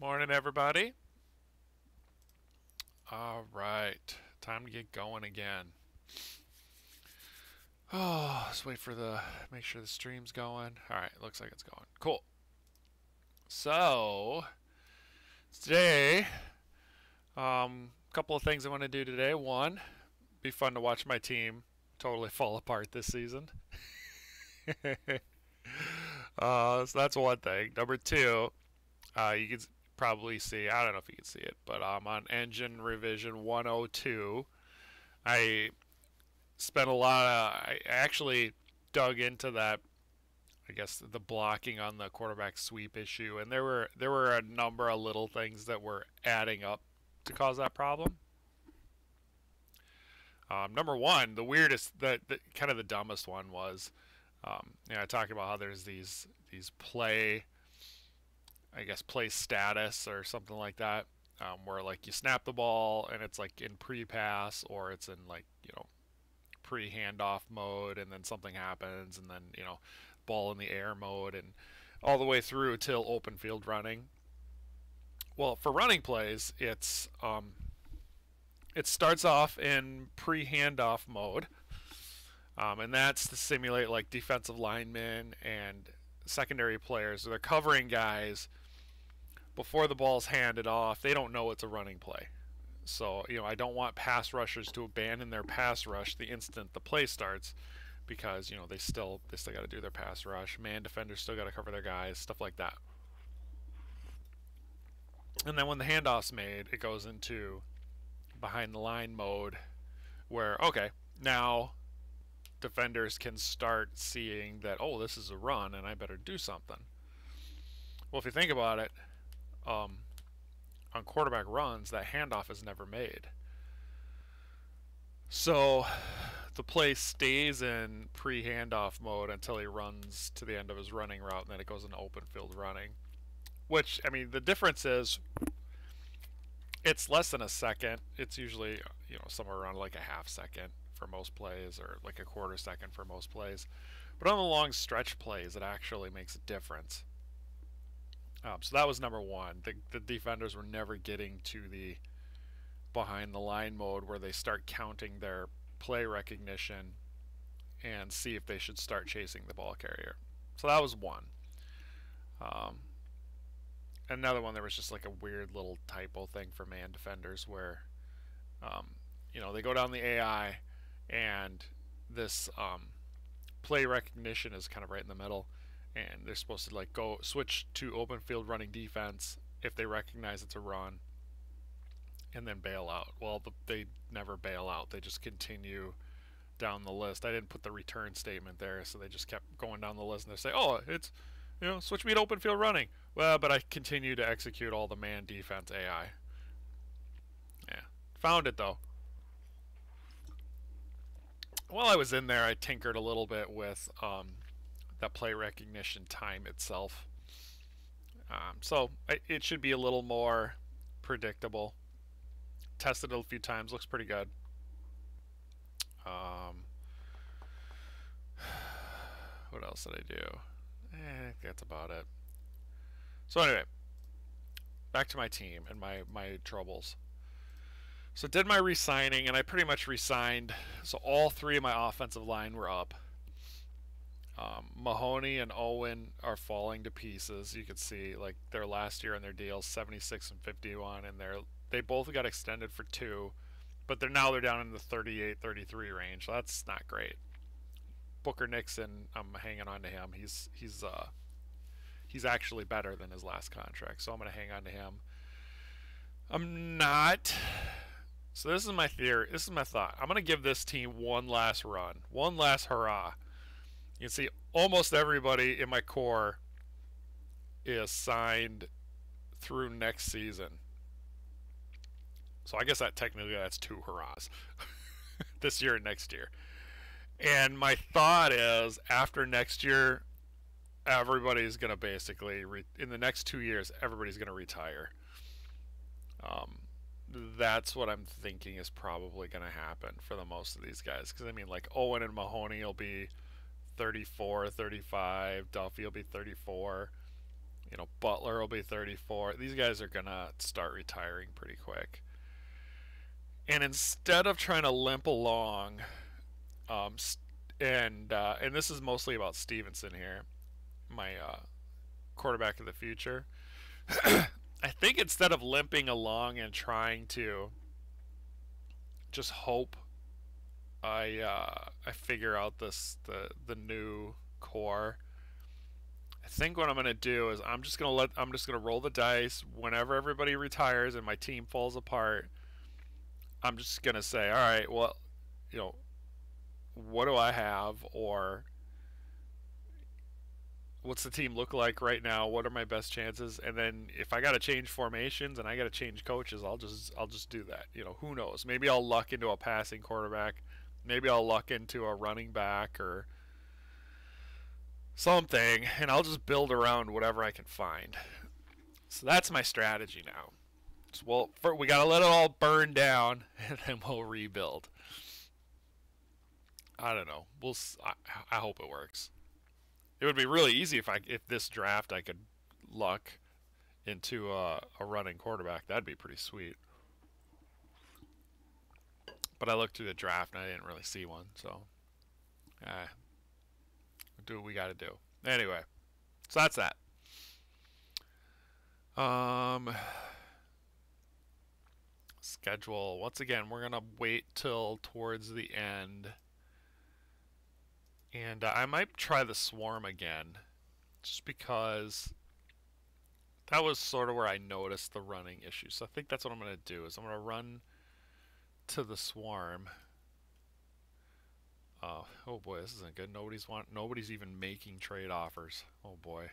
Morning, everybody. All right, time to get going again. Oh, let's wait for make sure the stream's going. All right, looks like it's going. Cool. So today, a couple of things I want to do today. One, be fun to watch my team totally fall apart this season. So that's one thing. Number two, you can probably see. I don't know if you can see it, but on engine revision 102, I spent a lot of. I actually dug into that. I guess the blocking on the quarterback sweep issue, and there were a number of little things that were adding up to cause that problem. Number one, the weirdest, the kind of the dumbest one was, talking about how there's these play, I guess play status or something like that, where like you snap the ball and it's like in pre-pass or it's in like pre-handoff mode, and then something happens, and then ball in the air mode, and all the way through till open field running. Well, for running plays, it starts off in pre-handoff mode, and that's to simulate like defensive linemen and secondary players. So they're covering guys before the ball's handed off. They don't know it's a running play. So, I don't want pass rushers to abandon their pass rush the instant the play starts, because, they still got to do their pass rush. Man defenders still got to cover their guys, stuff like that. And then when the handoff's made, it goes into behind the line mode where, okay, now defenders can start seeing that, oh, this is a run and I better do something. Well, if you think about it, on quarterback runs, that handoff is never made. So the play stays in pre-handoff mode until he runs to the end of his running route, and then it goes into open field running. Which, I mean, the difference is it's less than a second. It's usually, somewhere around like a half second for most plays, or like a quarter second for most plays. But on the long stretch plays, it actually makes a difference. So that was number one. The defenders were never getting to the behind the line mode where they start counting their play recognition and see if they should start chasing the ball carrier. So that was one. Another one, there was just like a weird little typo thing for man defenders where, they go down the AI, and this play recognition is kind of right in the middle, and they're supposed to like go switch to open field running defense if they recognize it's a run, and then bail out. Well, they never bail out. They just continue down the list. I didn't put the return statement there, so they just kept going down the list, and they say, oh, it's, switch me to open field running. Well, but I continue to execute all the man defense AI. Yeah. Found it, though. While I was in there, I tinkered a little bit with that play recognition time itself. So it should be a little more predictable. Tested it a few times. Looks pretty good. What else did I do? I think that's about it. So anyway, back to my team and my troubles. So did my re-signing, and I pretty much re-signed. So all three of my offensive line were up. Mahoney and Owen are falling to pieces. You can see like their last year on their deals, 76 and 51, and they both got extended for 2, but they're down in the 38, 33 range. So that's not great. Booker Nixon, I'm hanging on to him. He's actually better than his last contract, so I'm going to hang on to him. I'm not. So this is my theory. This is my thought. I'm going to give this team one last run, one last hurrah. You can see almost everybody in my core is signed through next season. So I guess that's 2 hurrahs. This year and next year. And my thought is, after next year, everybody's going to basically, in the next 2 years, everybody's going to retire. That's what I'm thinking is probably going to happen for the most of these guys. Because, I mean, like, Owen and Mahoney will be 34, 35. Duffy will be 34. You know, Butler will be 34. These guys are gonna start retiring pretty quick. And instead of trying to limp along, um, and this is mostly about Stevenson here, my quarterback of the future. I think instead of limping along and trying to just hope I figure out the new core. I think what I'm gonna do is I'm just gonna roll the dice whenever everybody retires and my team falls apart. I'm just gonna say, all right, well, you know, what do I have, or what's the team look like right now? What are my best chances? And then if I got to change formations and I got to change coaches, I'll just do that. You know, who knows? Maybe I'll luck into a passing quarterback. Maybe I'll luck into a running back or something, and I'll just build around whatever I can find. So that's my strategy now. So we gotta let it all burn down, and then we'll rebuild. I don't know. I hope it works. It would be really easy if this draft I could luck into a running quarterback. That'd be pretty sweet. But I looked through the draft and I didn't really see one. So, we'll do what we got to do. Anyway, so that's that. Schedule. Once again, we're gonna wait till towards the end, and I might try the swarm again, just because that was sort of where I noticed the running issue. So I think that's what I'm gonna do. Is I'm gonna run to the swarm. Oh boy, this isn't good. Nobody's even making trade offers. Oh boy.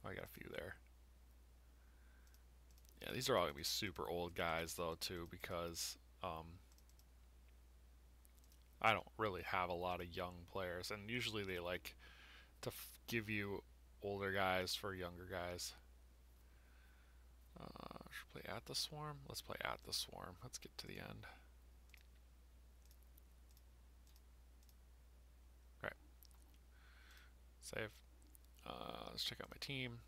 Oh, I got a few there. Yeah, these are all gonna be super old guys though too, because I don't really have a lot of young players, and usually they like to give you older guys for younger guys. Should play at the swarm? Let's play at the swarm. Let's get to the end. Right. Save. Let's check out my team.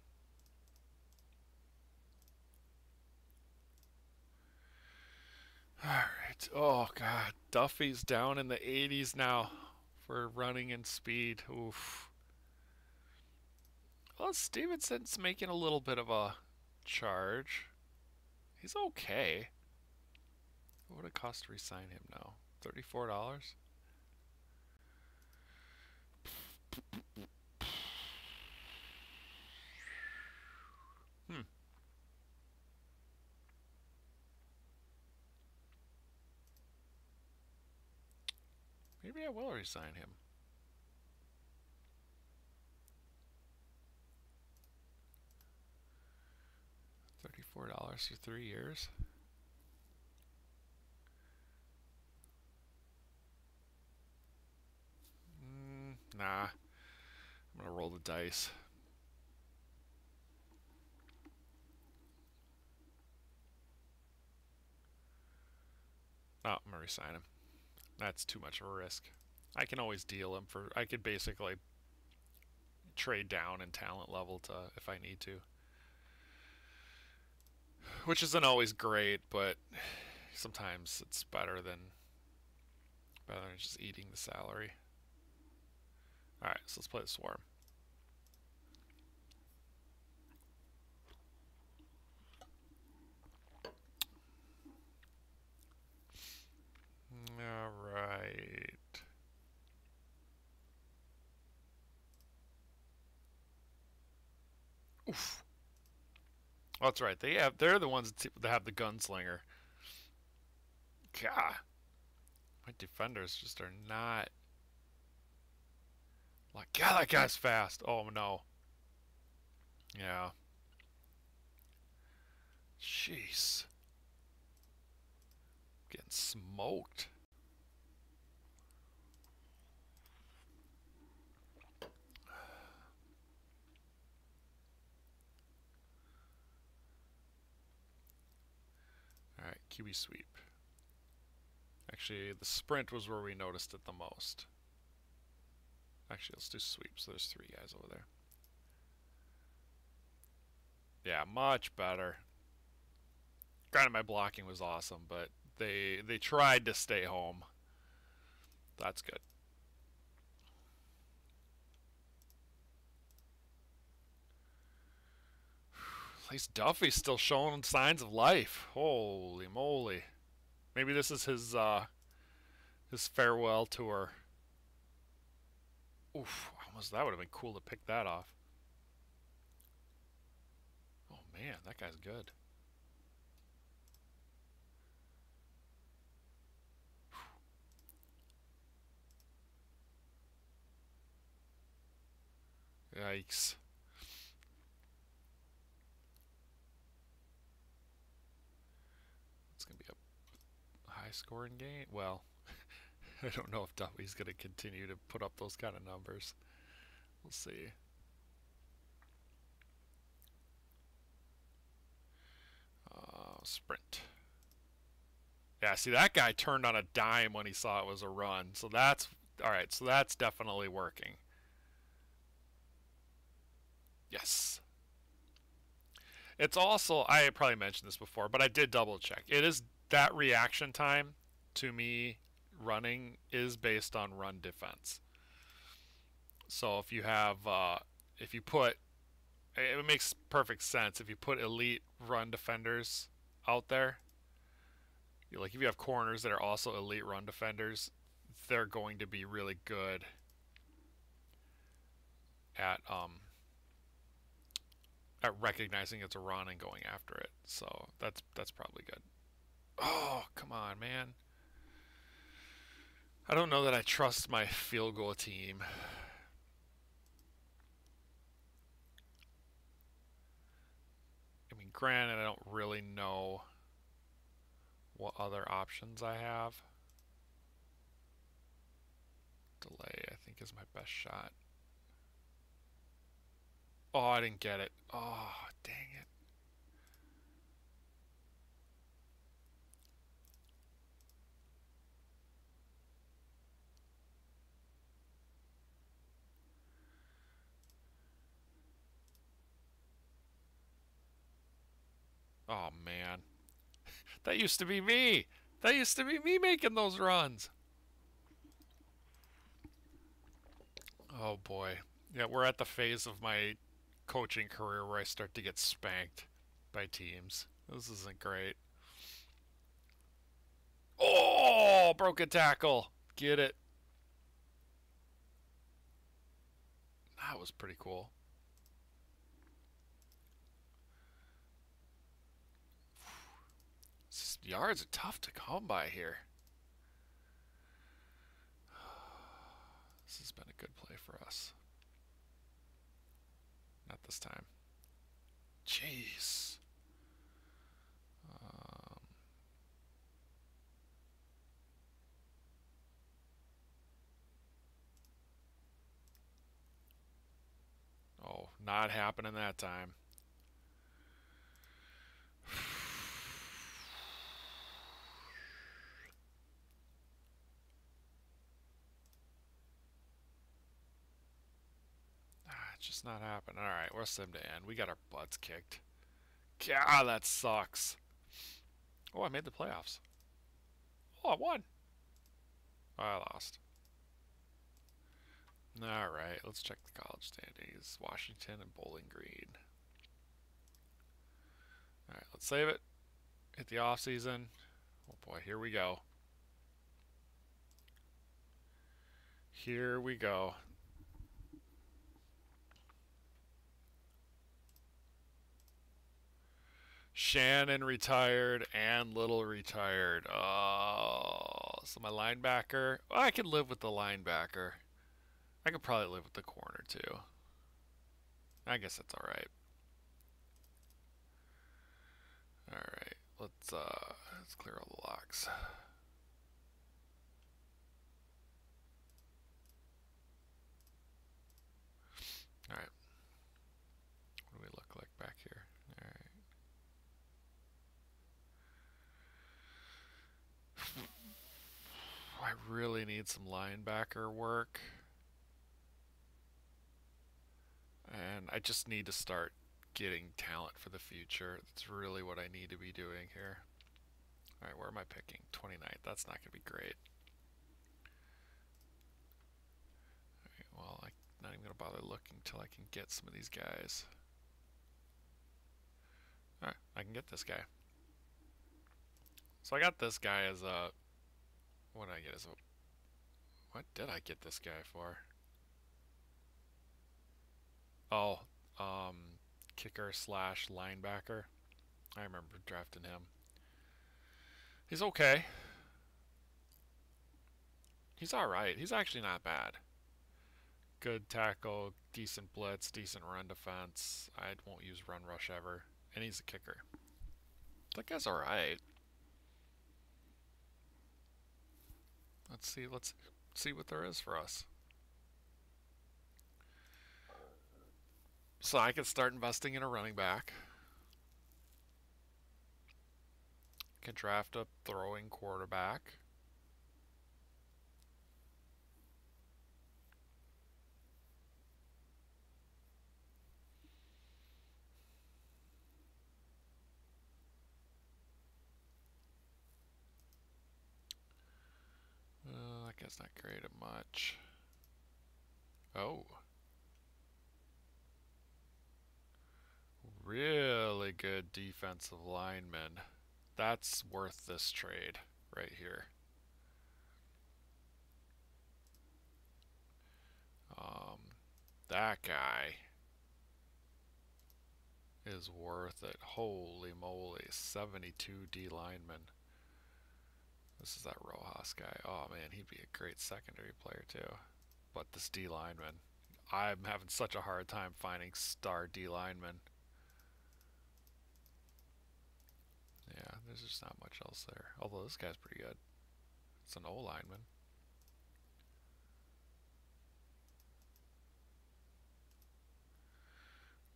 Alright. Oh, God. Duffy's down in the 80s now for running and speed. Oof. Well, Stevenson's making a little bit of a charge. He's okay. What would it cost to re-sign him now? $34? Hmm. Maybe I will re-sign him. $34 for 3 years. Nah. I'm gonna roll the dice. Oh, I'm gonna resign him. That's too much of a risk. I can always deal him for. I could basically trade down in talent level to if I need to, which isn't always great, but sometimes it's better than just eating the salary. All right, so let's play the swarm. All right. Oof. Oh, that's right. They're the ones that have the gunslinger. God, my defenders just are not. Like, God, that guy's fast. Oh no. Yeah. Jeez. Getting smoked. Alright, QB sweep. Actually, the sprint was where we noticed it the most. Actually, let's do sweep, so there's 3 guys over there. Yeah, much better. Granted, my blocking was awesome, but they tried to stay home. That's good. At least Duffy's still showing signs of life. Holy moly! Maybe this is his farewell tour. Oof! Almost that would have been cool to pick that off. Oh man, that guy's good. Yikes! It's gonna be a high scoring game. Well, I don't know if Duffy's gonna continue to put up those kind of numbers. We'll see. Sprint. Yeah, see that guy turned on a dime when he saw it was a run. So that's all right. So that's definitely working. Yes. It's also I probably mentioned this before, but I did double check. It is that reaction time to me running is based on run defense. So if you have if you put it makes perfect sense if you put elite run defenders out there. Like if you have corners that are also elite run defenders, they're going to be really good at at recognizing it's a run and going after it. So that's probably good. Oh, come on, man. I don't know that I trust my field goal team. I mean, granted, I don't really know what other options I have. Delay, I think, is my best shot. Oh, I didn't get it. Oh, dang it. Oh, man. That used to be me. That used to be me making those runs. Oh, boy. Yeah, we're at the phase of my coaching career where I start to get spanked by teams. This isn't great. Oh, broken tackle. Get it. That was pretty cool. Yards are tough to come by here. This has been a good play for us. Not this time. Jeez. Oh, not happening that time. It's just not happening. All right, where's them to end? We got our butts kicked. God, that sucks. Oh, I made the playoffs. Oh, I won. Oh, I lost. All right, let's check the college standings. Washington and Bowling Green. All right, let's save it. Hit the off season. Oh boy, here we go. Here we go. Shannon retired and Little retired. Oh, so my linebacker. Well, I could live with the linebacker. I could probably live with the corner too. I guess that's all right. All right, let's clear all the locks. All right. What do we look like back here? All right. I really need some linebacker work. And I just need to start getting talent for the future. That's really what I need to be doing here. All right, where am I picking? 29th. That's not going to be great. All right, well, I'm not even going to bother looking until I can get some of these guys. All right, I can get this guy. So I got this guy as a... What did I get as a... What did I get this guy for? Oh, kicker slash linebacker. I remember drafting him. He's okay. He's alright. He's actually not bad. Good tackle, decent blitz, decent run defense. I won't use run rush ever. And he's a kicker. That guy's alright. Let's see what there is for us. So I can start investing in a running back. Can draft a throwing quarterback. That guy's not great at much. Oh. Really good defensive lineman. That's worth this trade right here. That guy is worth it. Holy moly, 72 D lineman. This is that Rojas guy. Oh man, he'd be a great secondary player too. But this D lineman, I'm having such a hard time finding star D linemen. Yeah, there's just not much else there. Although this guy's pretty good. It's an O lineman.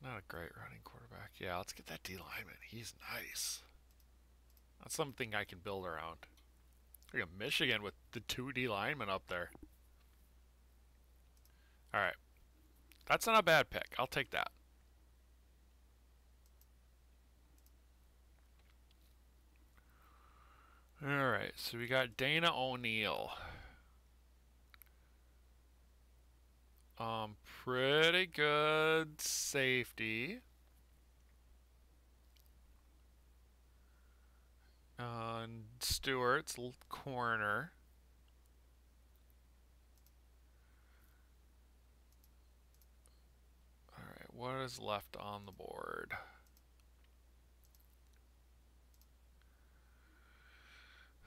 Not a great running quarterback. Yeah, let's get that D lineman. He's nice. That's something I can build around. Look at Michigan with the 2 D linemen up there. Alright. That's not a bad pick. I'll take that. Alright, so we got Dana O'Neal. Pretty good safety. Stewart's corner. Alright, what is left on the board?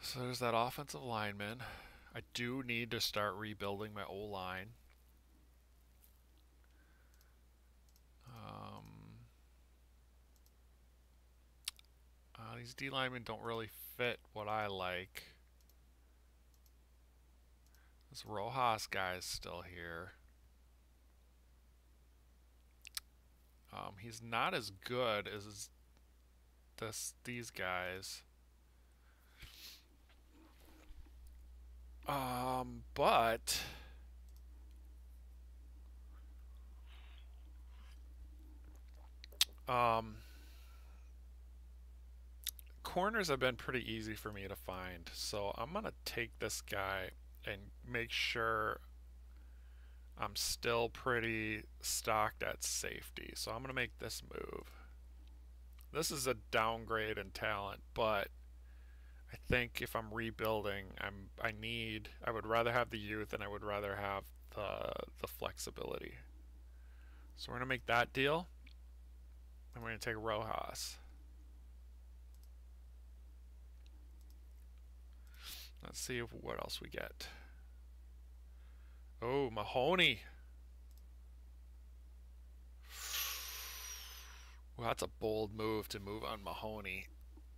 So there's that offensive lineman. I do need to start rebuilding my O-line. These D linemen don't really fit what I like. This Rojas guy is still here. He's not as good as these guys. But corners have been pretty easy for me to find, so I'm gonna take this guy and make sure I'm still pretty stocked at safety. So I'm gonna make this move. This is a downgrade in talent, but I think if I'm rebuilding, I would rather have the youth and I would rather have the flexibility. So we're gonna make that deal, and we're gonna take Rojas. Let's see what else we get. Oh, Mahoney. Well, that's a bold move to move on Mahoney.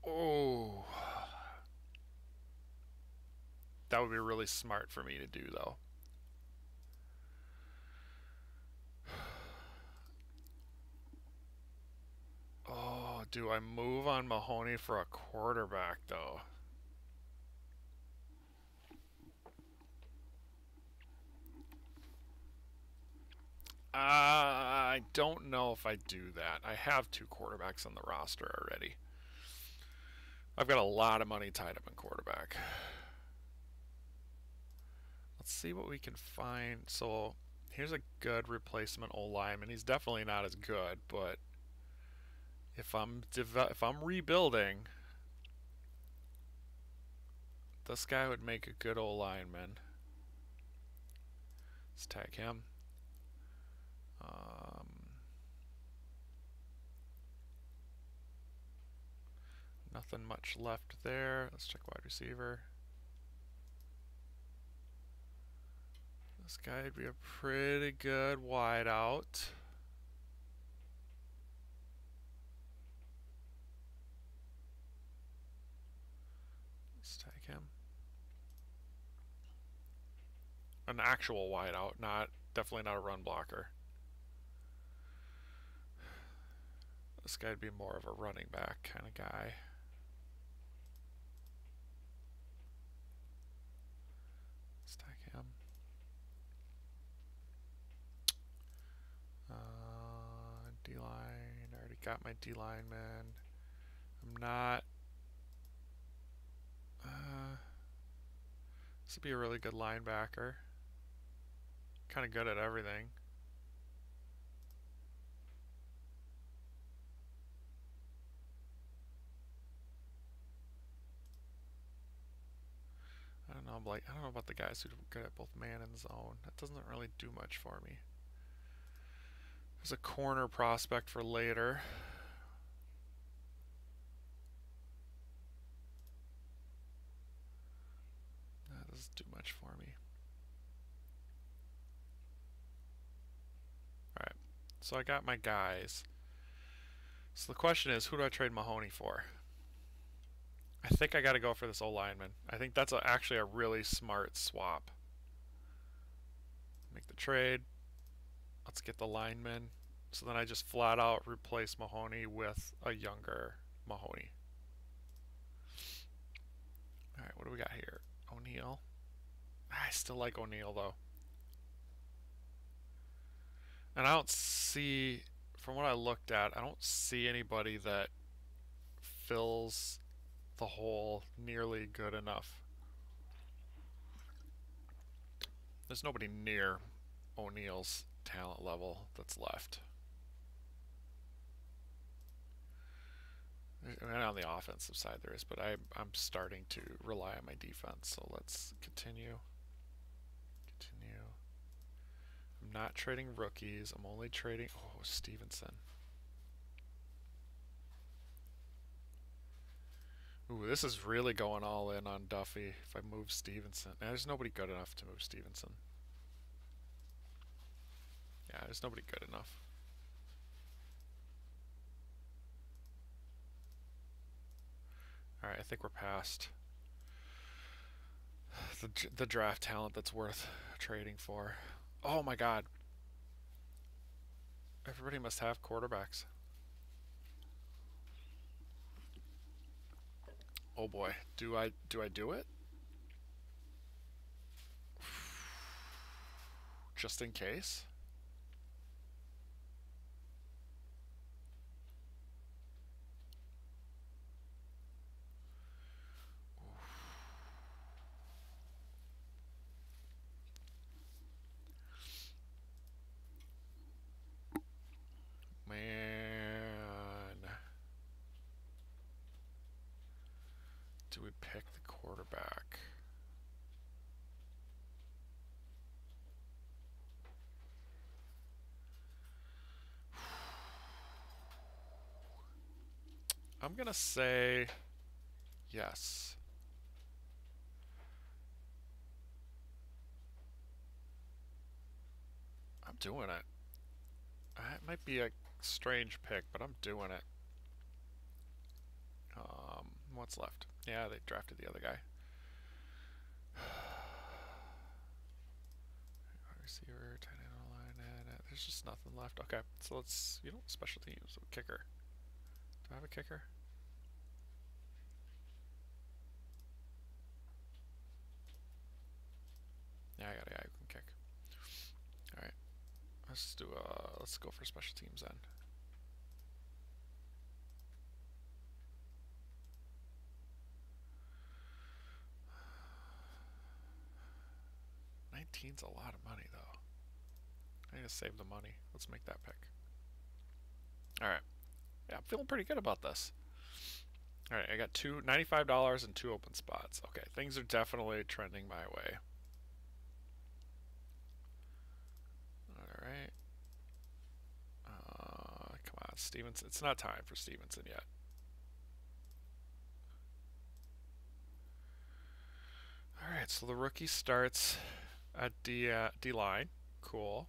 Oh. That would be really smart for me to do, though. Oh, do I move on Mahoney for a quarterback, though? I don't know if I do that. I have 2 quarterbacks on the roster already. I've got a lot of money tied up in quarterback. Let's see what we can find. So here's a good replacement O-lineman. He's definitely not as good, but if I'm rebuilding, this guy would make a good O-lineman. Let's tag him. Nothing much left there. Let's check wide receiver. This guy would be a pretty good wide out. Let's tag him. An actual wide out, definitely not a run blocker. This guy'd be more of a running back kind of guy. Let's tag him. D-line. I already got my D-lineman. I'm not. This would be a really good linebacker. Kind of good at everything. I don't know about the guys who are good at both man and zone. That doesn't really do much for me. There's a corner prospect for later. That doesn't do much for me. Alright, so I got my guys. So the question is, who do I trade Mahoney for? I think I got to go for this O-lineman. I think that's actually a really smart swap. Make the trade. Let's get the lineman. So then I just flat out replace Mahoney with a younger Mahoney. Alright, what do we got here? O'Neal. I still like O'Neal though. And I don't see, from what I looked at, I don't see anybody that fills the hole nearly good enough. There's nobody near O'Neal's talent level that's left. And on the offensive side there is, but I'm starting to rely on my defense, so let's continue. I'm not trading rookies, I'm only trading, oh, Stevenson. Ooh, this is really going all in on Duffy if I move Stevenson. There's nobody good enough to move Stevenson. Yeah, there's nobody good enough. Alright, I think we're past the draft talent that's worth trading for. Oh my god. Everybody must have quarterbacks. Oh boy, do I do it? Just in case? Man. Do we pick the quarterback? I'm gonna say yes. I'm doing it. It might be a strange pick, but I'm doing it. What's left? Yeah, they drafted the other guy. Receiver, tight end, line, there's just nothing left. Okay, so let's, special teams, kicker. Do I have a kicker? Yeah, I got a guy who can kick. Alright. let's go for special teams then. $19's a lot of money though. I need to save the money. Let's make that pick. All right. Yeah, I'm feeling pretty good about this. All right, I got $95 and 2 open spots. Okay, things are definitely trending my way. All right. Come on, Stevenson. It's not time for Stevenson yet. All right, so the rookie starts at D line. Cool.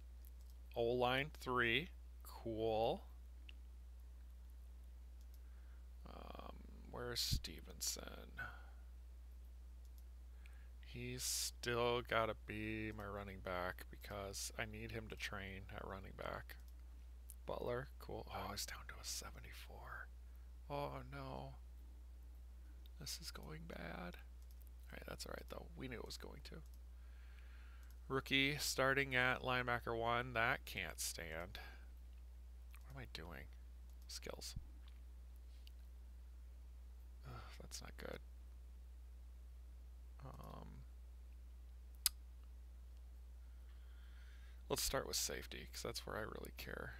O line 3. Cool. Where's Stevenson? He's still got to be my running back because I need him to train at running back. Butler, cool. Oh, he's down to a 74. Oh no. This is going bad. Alright, that's alright though. We knew it was going to. Rookie starting at linebacker 1. That can't stand. What am I doing? Skills. Ugh, that's not good. Let's start with safety because that's where I really care.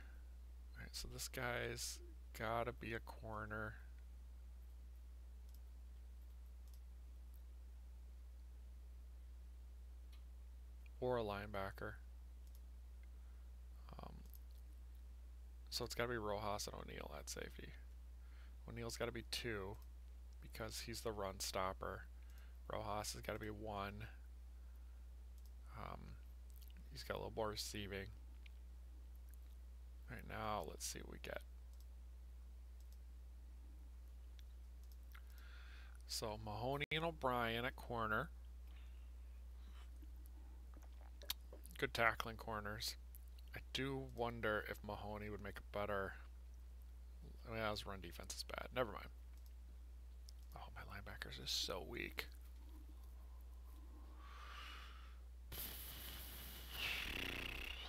Alright, so this guy's gotta be a corner. Or a linebacker. So it's gotta be Rojas and O'Neal at safety. O'Neal's gotta be 2 because he's the run stopper. Rojas has gotta be 1. He's got a little more receiving. Right now, let's see what we get. So Mahoney and O'Brien at corner. Good tackling corners. I do wonder if Mahoney would make a better. I mean, his run defense is bad. Never mind. Oh, my linebackers is so weak.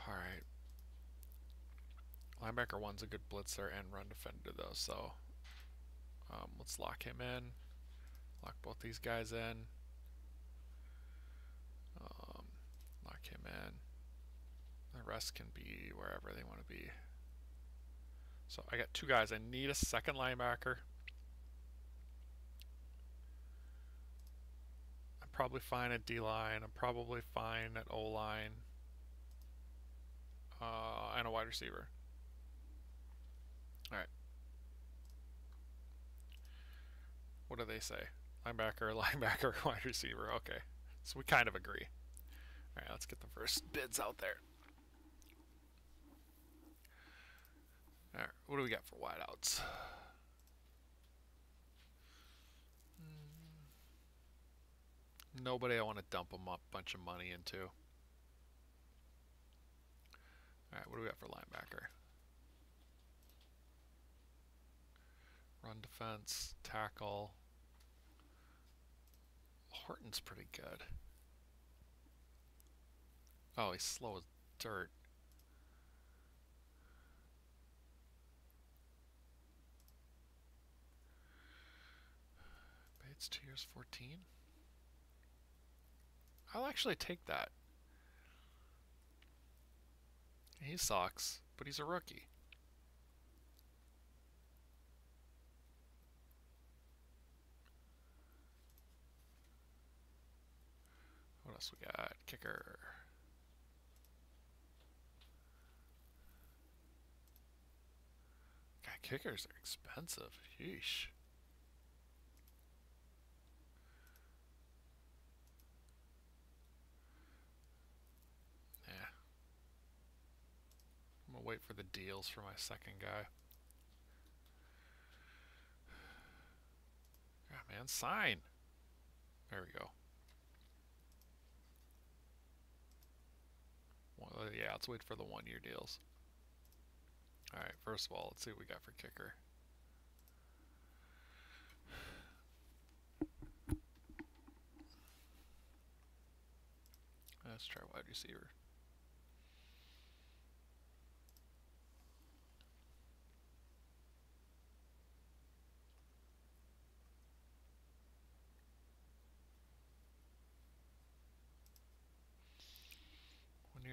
Alright. Linebacker 1's a good blitzer and run defender though, so let's lock him in. Lock both these guys in. Lock him in. The rest can be wherever they want to be. So I got 2 guys. I need a second linebacker. I'm probably fine at D-line. I'm probably fine at O-line. And a wide receiver. Alright. What do they say? Linebacker, linebacker, wide receiver. Okay. So we kind of agree. Alright, let's get the first bids out there. Alright, what do we got for wideouts? Nobody I want to dump a bunch of money into. Alright, what do we got for linebacker? Run defense, tackle. Horton's pretty good. Oh, he's slow as dirt. Bates 2 years 14. I'll actually take that. He sucks, but he's a rookie. What else we got? Kicker. God, kickers are expensive. Yeesh. Yeah. I'm gonna wait for the deals for my second guy. Yeah, man, sign. There we go. Well, yeah, let's wait for the 1-year deals. Alright, first of all, let's see what we got for kicker. Let's try wide receiver.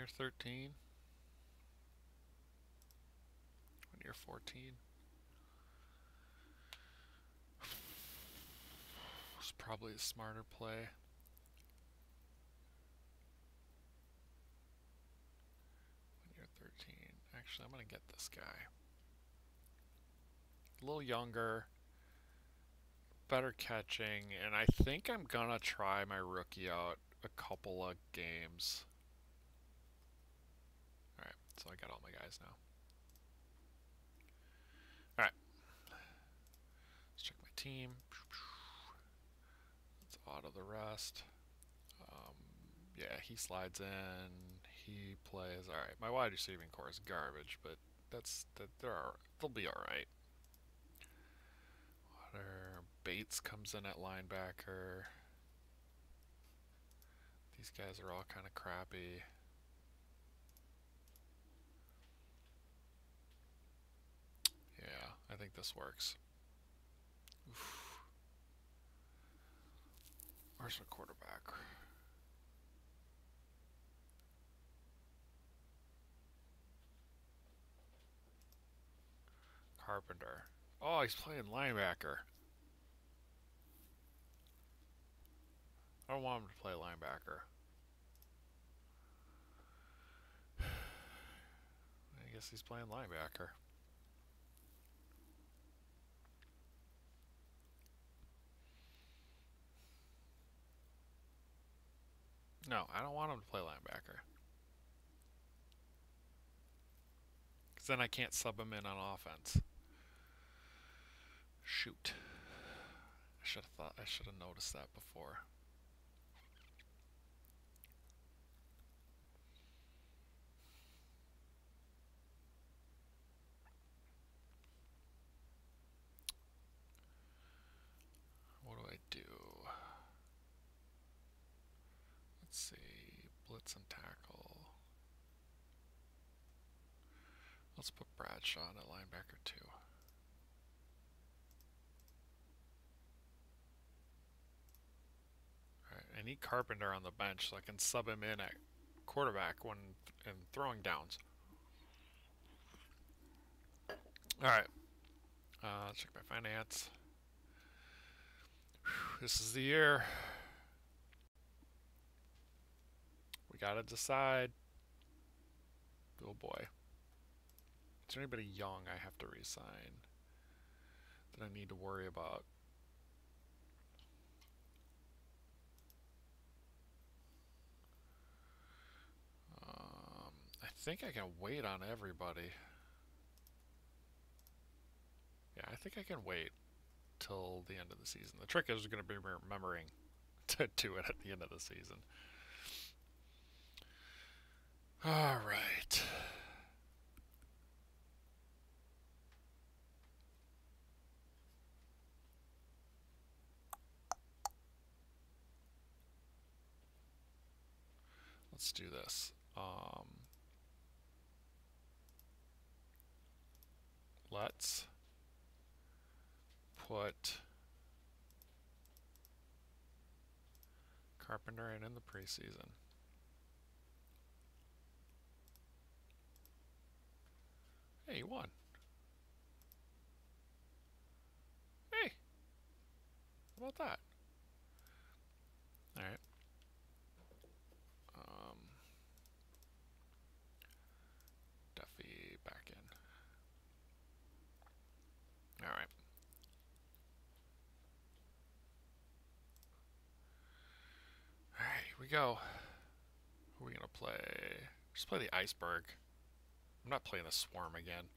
you're 13. When you're 14. It's probably a smarter play. When you're 13. Actually, I'm going to get this guy. A little younger. Better catching. And I think I'm going to try my rookie out a couple of games. Alright, so I got all my guys now. Alright. Let's check my team. Let's auto the rest. Yeah, he slides in. He plays. Alright, my wide receiving core is garbage, but they'll be alright. Bates comes in at linebacker. These guys are all kind of crappy. Yeah, I think this works. Oof. Where's my quarterback? Carpenter. Oh, he's playing linebacker. I don't want him to play linebacker. I guess he's playing linebacker. No, I don't want him to play linebacker. Because then I can't sub him in on offense. Shoot. I should have noticed that before. What do I do? Let's see. Blitz and tackle. Let's put Bradshaw on at linebacker too. Alright, I need Carpenter on the bench so I can sub him in at quarterback when in throwing downs. Alright. Let's check my finance. Whew, this is the year. We gotta decide. Oh boy. Is there anybody young I have to re-sign that I need to worry about? I think I can wait on everybody. Yeah, I think I can wait till the end of the season. The trick is going to be remembering to do it at the end of the season. All right. Let's do this. Let's put Carpenter in the preseason. Hey, he won. Hey, how about that? All right. Duffy back in. All right. All right, here we go. Who are we gonna play? Just play the Iceberg. I'm not playing the Swarm again.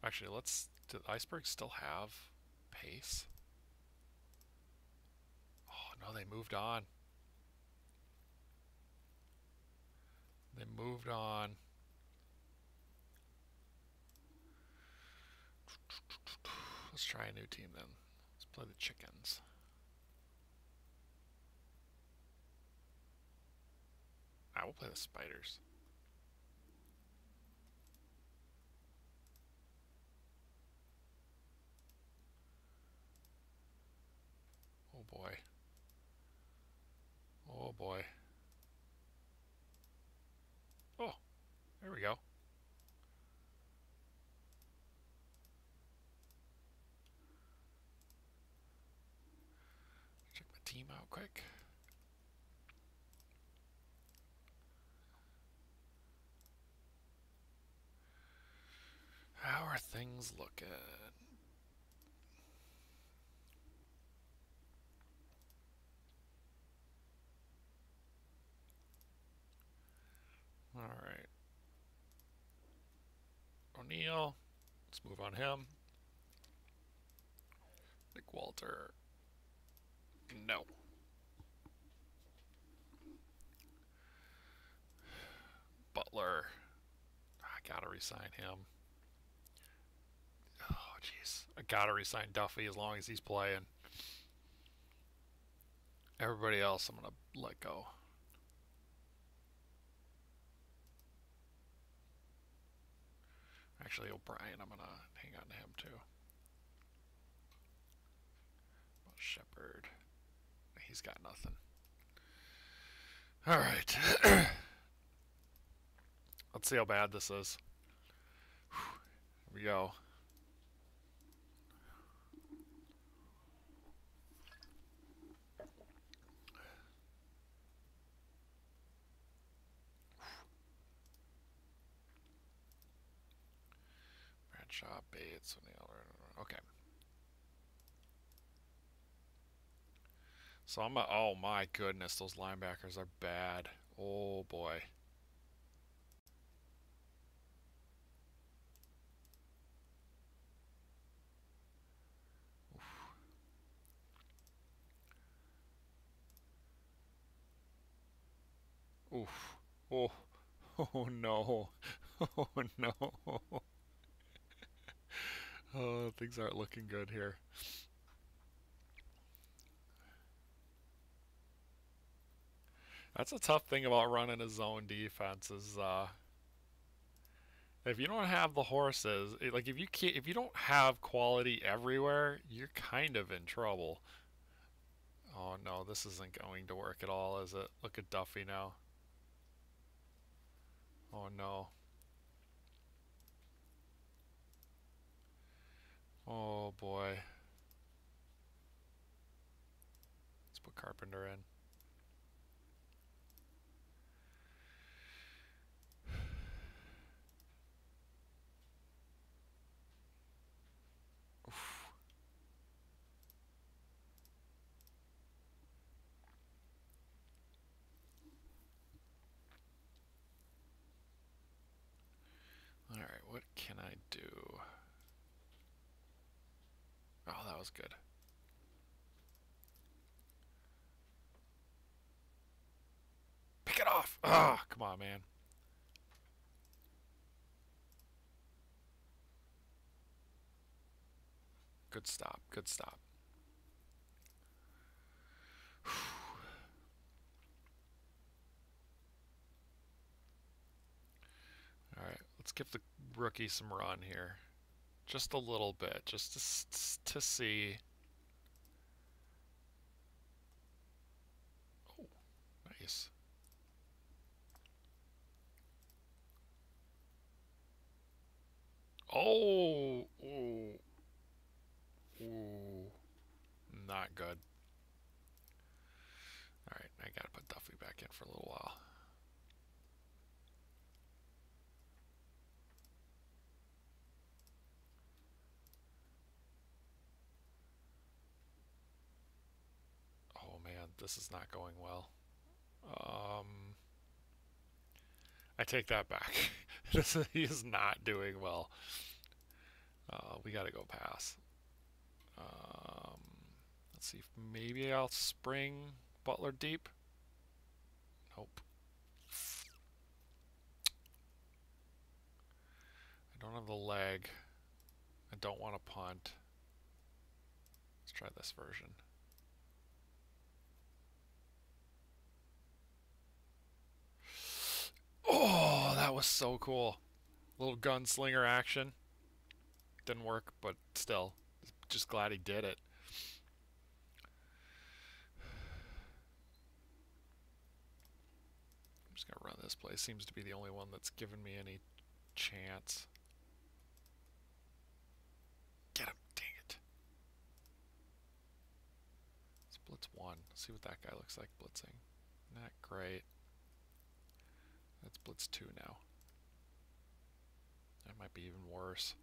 Actually, do the Icebergs still have pace? Oh no, they moved on. They moved on. Let's try a new team then. Let's play the Chickens. We'll play the Spiders. Oh boy. Oh boy. we go. Check my team out quick. How are things looking? All right. O'Neill. Let's move on him. Nick Walter. No. Butler. I gotta resign him. Oh, jeez. I gotta resign Duffy as long as he's playing. Everybody else I'm gonna let go. Actually, O'Brien, I'm gonna hang on to him too. Shepard. He's got nothing. All right. Let's see how bad this is. Here we go. Bradshaw, Bates, okay. So oh my goodness, those linebackers are bad. Oh boy. Oof. Oh. Oh no. Oh no. Oh, things aren't looking good here. That's a tough thing about running a zone defense is if you don't have the horses, like if you don't have quality everywhere, you're kind of in trouble. Oh no, this isn't going to work at all, is it? Look at Duffy now. Oh no. Oh boy. Let's put Carpenter in. Oof. All right, what can I do? Oh, that was good. Pick it off! Ah, oh, come on, man. Good stop. Good stop. All right, let's give the rookie some run here. Just a little bit, just to see. Oh, nice. Oh, ooh, ooh, not good. All right, I gotta put Duffy back in for a little while. Oh man, this is not going well. I take that back. He is not doing well. We gotta go pass. Let's see if maybe I'll spring Butler deep. Nope. I don't have the leg. I don't want to punt. Let's try this version. Oh, that was so cool. Little gunslinger action. Didn't work, but still. Just glad he did it. I'm Just gonna run this play. Seems to be the only one that's given me any chance. Get him! Dang it! Let's blitz 1. See what that guy looks like blitzing. Not great. Let's blitz 2 now. That might be even worse.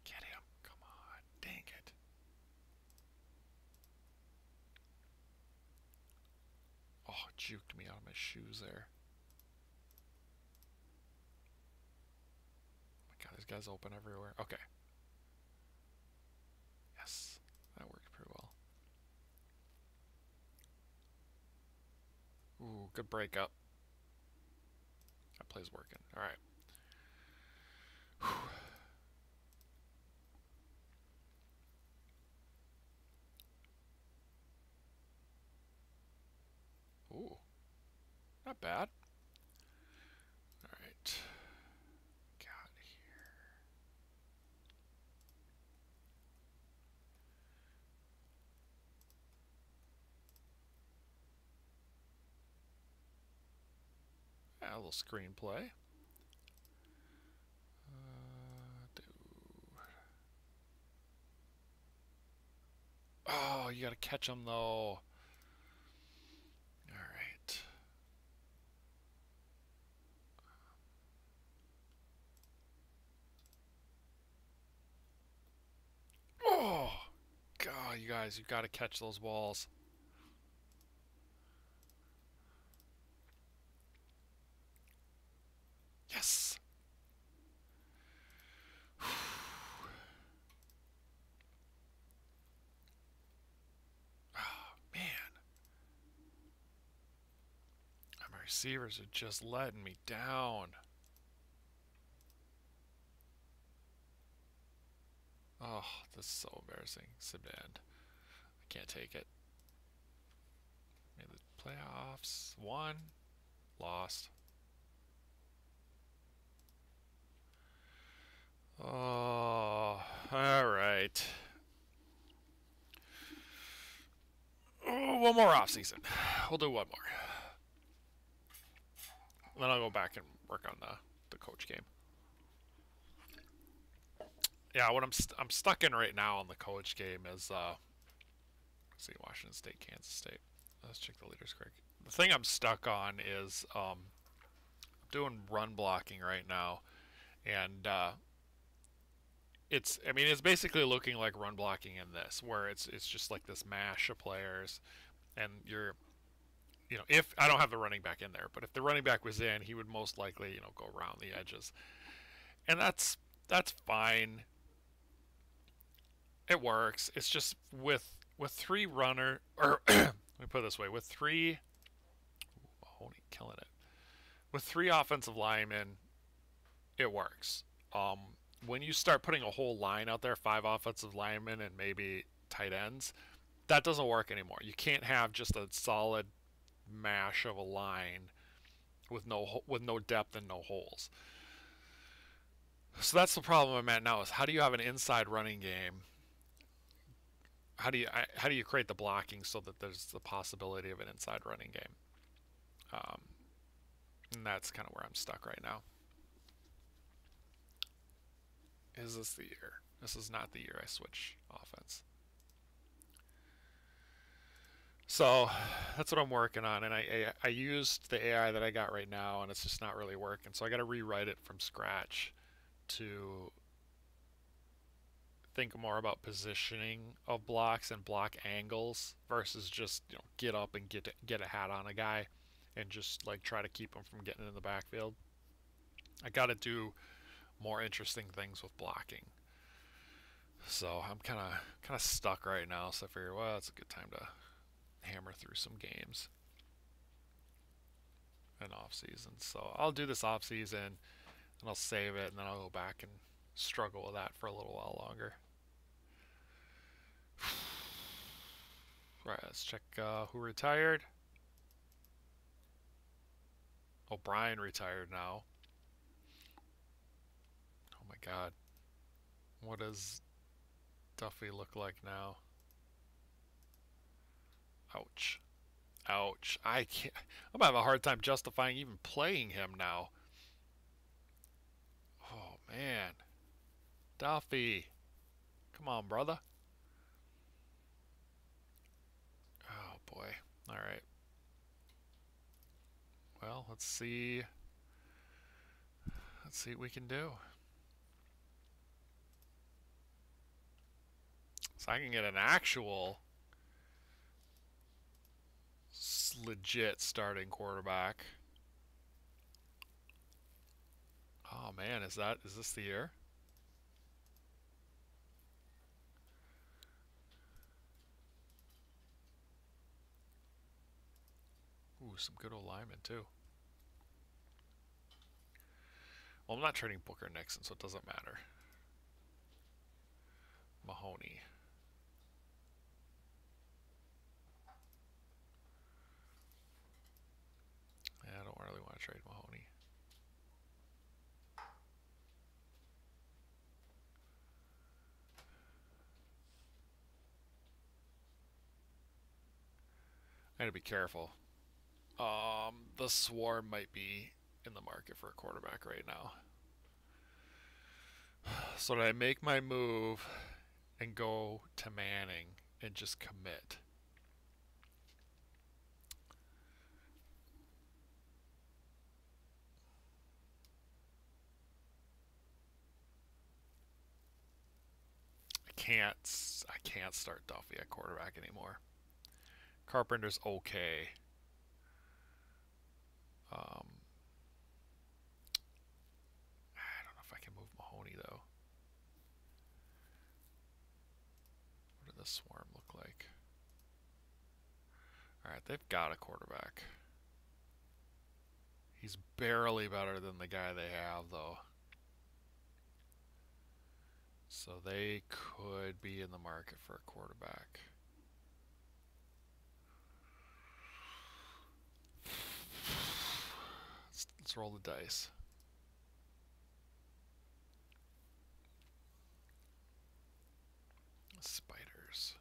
Get him! Come on! Dang it! Oh, juked me out of my shoes there. Oh my god, these guys open everywhere. Okay. Yes, that worked pretty well. Ooh, good breakup. That play's working. All right. Ooh, not bad. All right. Got here. Yeah, a little screenplay. Oh, you gotta catch them though. All right. Oh, God, you guys, you gotta catch those balls. Yes. Oh, man. My receivers are just letting me down. Oh, this is so embarrassing. Siband. I can't take it. Made the playoffs. Won. Lost. Oh, alright. Oh, one more off season. We'll do one more. Then I'll go back and work on the coach game. Yeah, what I'm stuck in right now on the coach game is let's see, Washington State, Kansas State. Let's check the leaders quick. The thing I'm stuck on is doing run blocking right now, and it's basically looking like run blocking in this, where it's just like this mash of players, and if I don't have the running back in there, but if the running back was in, he would most likely go around the edges, and that's fine. It works. It's just with three runner, or let me put it this way, with three, Mahoney killing it, with three offensive linemen, it works. When you start putting a whole line out there, 5 offensive linemen and maybe tight ends, that doesn't work anymore. You can't have just a solid mash of a line with no depth and no holes. So that's the problem I'm at now, is how do you have an inside running game? How do you create the blocking so that there's the possibility of an inside running game? And that's kind of where I'm stuck right now. Is this the year? This is not the year I switch offense. So that's what I'm working on, and I used the AI that I got right now, and it's just not really working. So I got to rewrite it from scratch to think more about positioning of blocks and block angles versus just get up and get a hat on a guy and just like try to keep him from getting in the backfield. I got to do more interesting things with blocking. So I'm kind of stuck right now. So I figure, well, it's a good time to hammer through some games in off season. So I'll do this off season and I'll save it, and then I'll go back and struggle with that for a little while longer. Right, let's check who retired. O'Brien retired now. Oh my god. What is Duffy look like now? Ouch. Ouch. I can't. I'm having a hard time justifying even playing him now. Oh, man. Duffy. Come on, brother. Oh, boy. All right. Well, let's see. Let's see what we can do. So I can get an actual legit starting quarterback. Oh man, is this the year? Ooh, some good old linemen too. Well, I'm not trading Booker Nixon, so it doesn't matter. Mahoney. Yeah, I don't really want to trade Mahoney. I gotta be careful. The Swarm might be in the market for a quarterback right now. So did I make my move and go to Manning and just commit? I can't start Duffy at quarterback anymore. Carpenter's okay. I don't know if I can move Mahoney though. What does the Swarm look like? Alright, they've got a quarterback. He's barely better than the guy they have, though. So they could be in the market for a quarterback. Let's roll the dice. Spiders.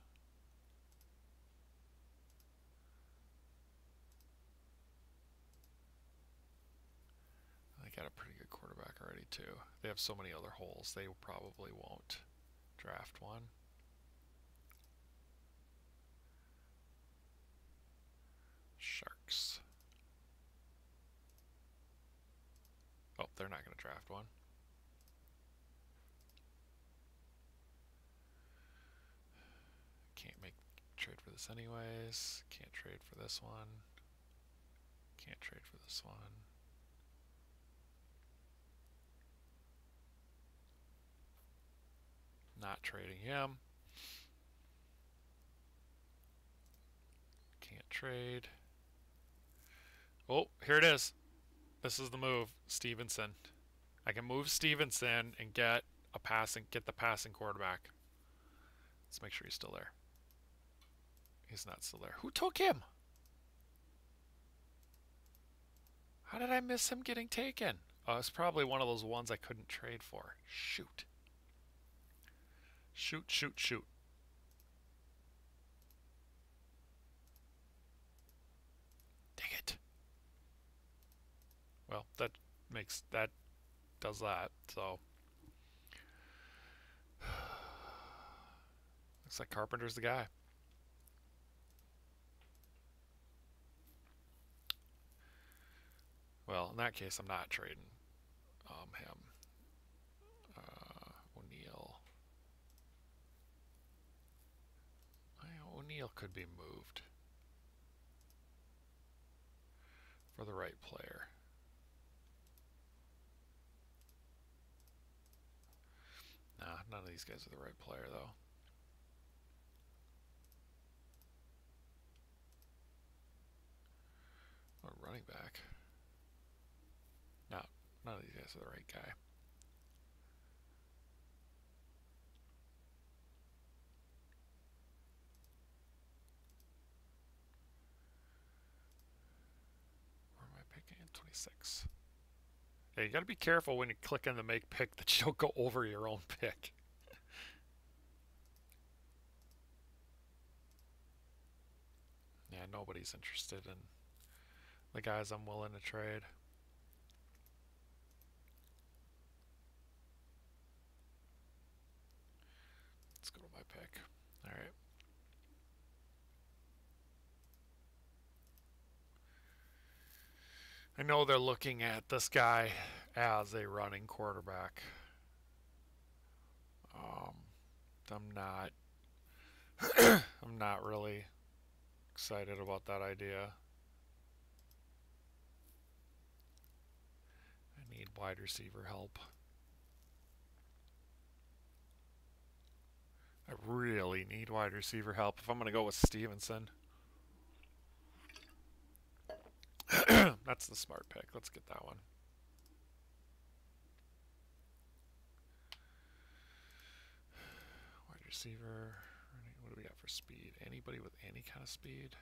They got a pretty good quarterback already, too. They have so many other holes, they probably won't draft one. Sharks. Oh, they're not going to draft one. Can't make trade for this anyways. Can't trade for this one. Can't trade for this one. Not trading him. Can't trade. Oh, here it is. This is the move. Stevenson. I can move Stevenson and get the passing quarterback. Let's make sure he's still there. He's not still there. Who took him? How did I miss him getting taken? Oh, it's probably one of those ones I couldn't trade for. Shoot. Shoot, shoot, shoot. Dang it. Well, that does that, so. Looks like Carpenter's the guy. Well, in that case, I'm not trading him. O'Neal. O'Neal could be moved for the right player. Nah, none of these guys are the right player, though. A running back. No, none of these guys are the right guy. Where am I picking? 26. Yeah, you gotta be careful when you click on the make pick that you don't go over your own pick. nobody's interested in the guys I'm willing to trade. Let's go to my pick. All right. I know they're looking at this guy as a running quarterback. I'm not. I'm not really excited about that idea. I need wide receiver help. I really need wide receiver help if I'm going to go with Stevenson. That's the smart pick. Let's get that one. Wide receiver. What do we got for speed? Anybody with any kind of speed?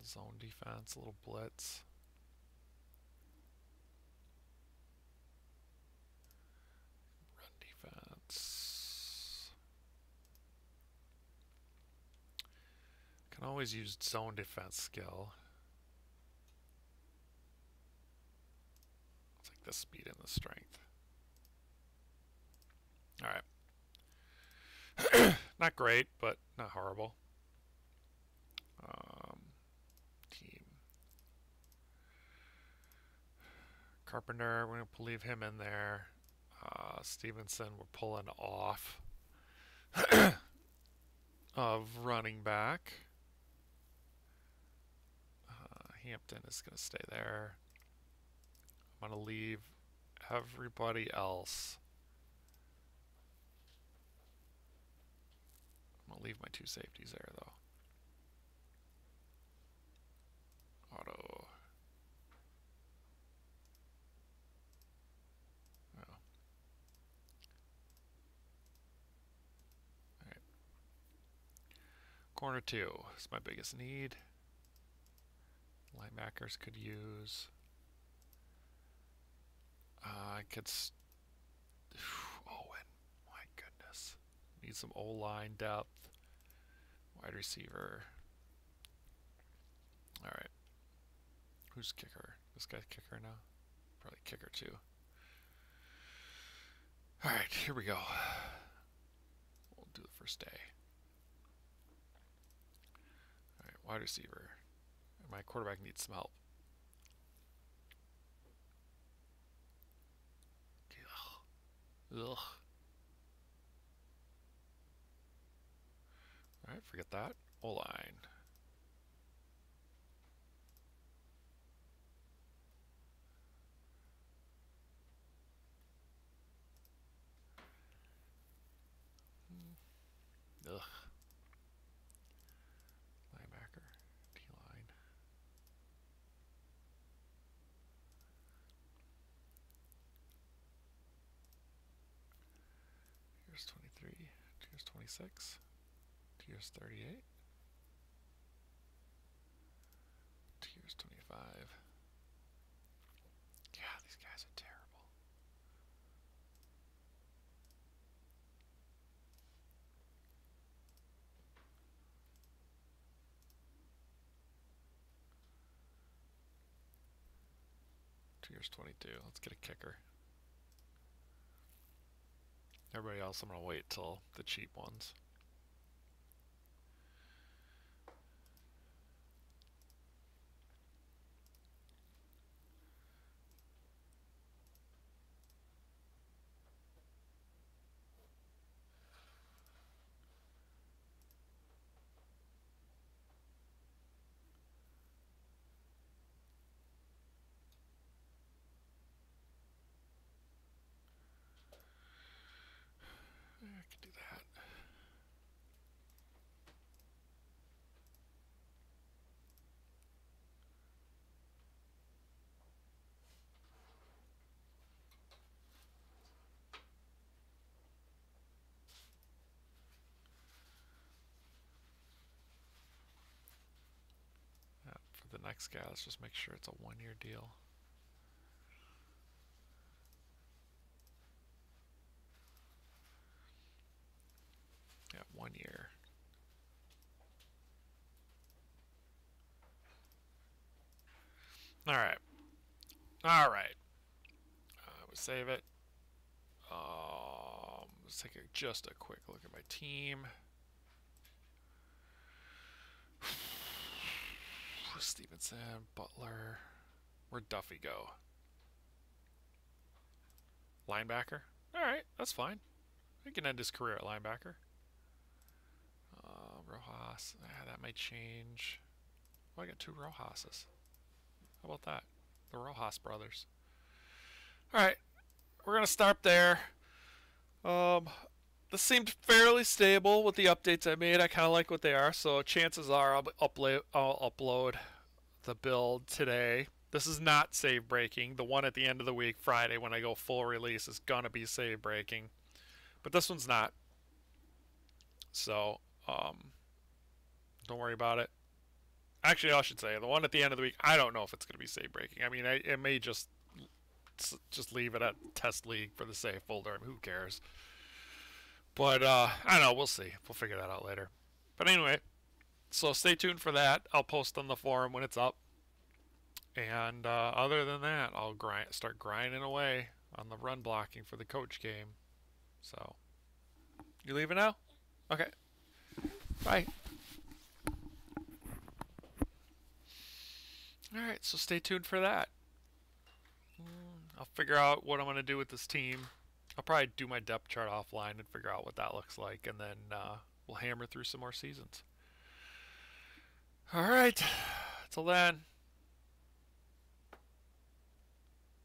Zone defense, a little blitz. Run defense. Can always use zone defense skill. It's like the speed and the strength. Alright. Not great, but not horrible. Team. Carpenter, we're going to leave him in there. Stevenson, we're pulling off of running back. Hampton is going to stay there. I'm going to leave everybody else. I'm going to leave my two safeties there, though. Auto. Oh. Alright. Corner 2 is my biggest need. Linebackers could use. I could. Owen. My goodness. Need some O-line depth. Wide receiver. Alright. Who's kicker? This guy's kicker now? Probably kicker too. Alright, here we go. We'll do the first day. Alright, wide receiver. My quarterback needs some help. Ugh. Alright, forget that. O-line. Ugh. Linebacker. D-line. Here's 23. Here's 26. Here's 38. Here's 25. Yeah, these guys are terrible. Here's 22. Let's get a kicker. Everybody else, I'm going to wait till the cheap ones. I could do that. Yeah, for the next guy, let's just make sure it's a one-year deal. Yeah, 1 year. All right. All right. We'll save it. Let's take just a quick look at my team. Stevenson, Butler. Where'd Duffy go? Linebacker? Alright, that's fine. He can end his career at linebacker. Rojas. That might change. Oh, I got 2 Rojas's. How about that? The Rojas brothers. Alright, we're going to start there. This seemed fairly stable with the updates I made. I kind of like what they are, so chances are I'll upload the build today. This is not save breaking. The one at the end of the week, Friday, when I go full release, is going to be save breaking. But this one's not. So, don't worry about it. Actually, I should say, the one at the end of the week, I don't know if it's going to be save breaking. I mean, it may just leave it at test league for the save folder. I mean, who cares? But, I don't know. We'll see. We'll figure that out later. But anyway, so stay tuned for that. I'll post on the forum when it's up. And other than that, I'll start grinding away on the run blocking for the coach game. So, you leaving now? Okay. Bye. Alright, so stay tuned for that. I'll figure out what I'm going to do with this team. I'll probably do my depth chart offline and figure out what that looks like. And then we'll hammer through some more seasons. Alright. Till then.